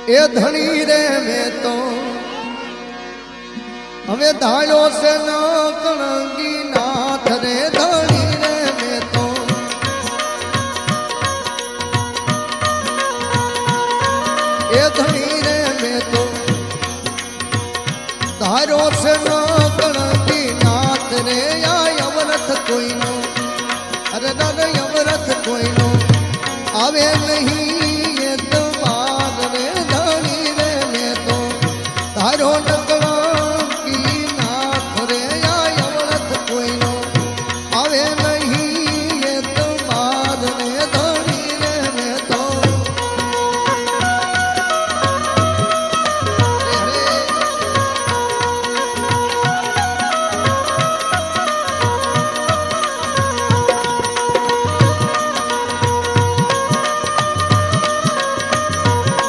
એ ધણી રે મેં તો હવે ધાળ્યો છે ન કણગી નાથ રે ધણી રે મેં તો એ ધણી રે મેં તો ધાર્યો છે ન કણગી નાથ રે આ અવરથ કોઈનો અરે દાદા અવરથ કોઈનો આવે નહીં